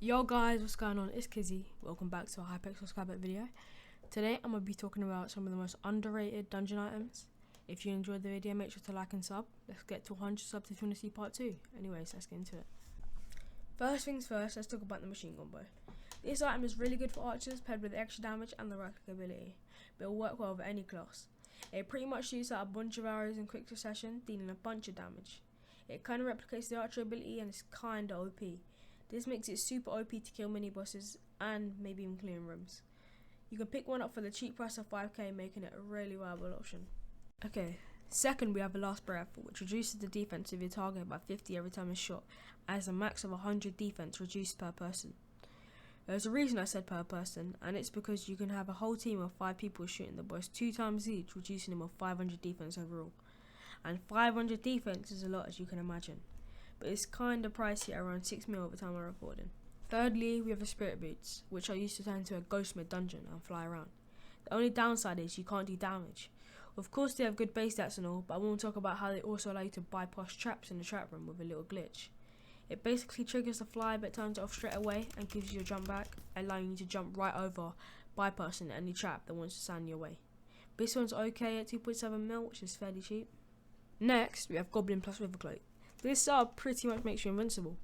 Yo guys, what's going on? It's Kizzy. Welcome back to a HYPIXEL SKYBLOCK video. Today I'm going to be talking about some of the most underrated dungeon items. If you enjoyed the video, make sure to like and sub. Let's get to 100 subs if you want to see part 2. Anyways, let's get into it. First things first, let's talk about the machine gun bow. This item is really good for archers, paired with extra damage and the right click ability, but it will work well with any class. It pretty much shoots out a bunch of arrows in quick succession, dealing a bunch of damage. It kind of replicates the archer ability and it's kinda OP. This makes it super OP to kill mini bosses and maybe even clearing rooms. You can pick one up for the cheap price of 5k, making it a really viable option. Okay, second we have a last breath, which reduces the defense of your target by 50 every time it's shot, and has a max of 100 defense reduced per person. There's a reason I said per person, and it's because you can have a whole team of 5 people shooting the boss 2 times each, reducing him of 500 defense overall. And 500 defense is a lot, as you can imagine, but it's kinda pricey at around 6 mil at the time of recording. Thirdly, we have the spirit boots, which are used to turn into a ghost mid dungeon and fly around. The only downside is you can't do damage. Of course they have good base stats and all, but I want to talk about how they also allow you to bypass traps in the trap room with a little glitch. It basically triggers the fly but turns it off straight away and gives you a jump back, allowing you to jump right over, bypassing any trap that wants to stand in your way. This one's okay at 2.7 mil, which is fairly cheap. Next, we have Goblin plus Wither Cloak. This setup pretty much makes you invincible.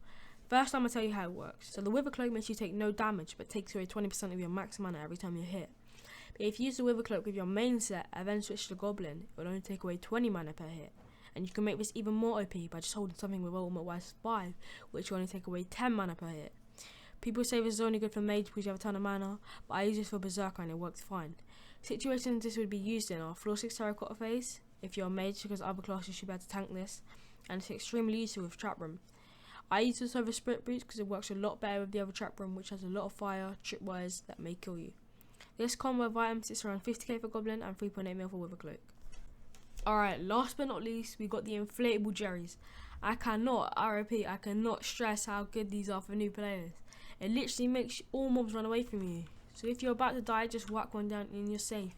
First, I'm going to tell you how it works. So the Wither Cloak makes you take no damage, but takes away 20% of your max mana every time you hit. But if you use the Wither Cloak with your main set and then switch to Goblin, it will only take away 20 mana per hit. And you can make this even more OP by just holding something with Ultimate Wise 5, which will only take away 10 mana per hit. People say this is only good for mage because you have a ton of mana, but I use this for Berserker and it works fine. Situations this would be used in are floor 6 terracotta phase, if you're a mage, because other classes should be able to tank this, and it's extremely useful with trap room. I use this over spirit boots because it works a lot better with the other trap room, which has a lot of fire tripwires that may kill you. This combo of items is around 50k for Goblin and 3.8 mil for Wither Cloak. Alright, last but not least, we got the inflatable Jerrys. I cannot stress how good these are for new players. It literally makes all mobs run away from you. So if you're about to die, just whack one down and you're safe.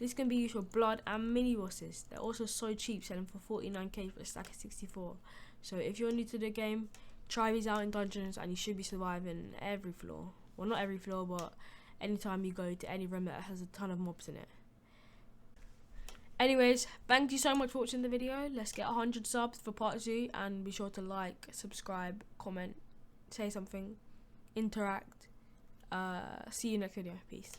This can be used for blood and mini bosses. They're also so cheap, selling for 49k for a stack of 64. So if you're new to the game, try these out in dungeons and you should be surviving every floor. Well, not every floor, but anytime you go to any room that has a ton of mobs in it. Anyways, thank you so much for watching the video. Let's get 100 subs for part 2, and be sure to like, subscribe, comment, say something, interact. See you next video. Peace.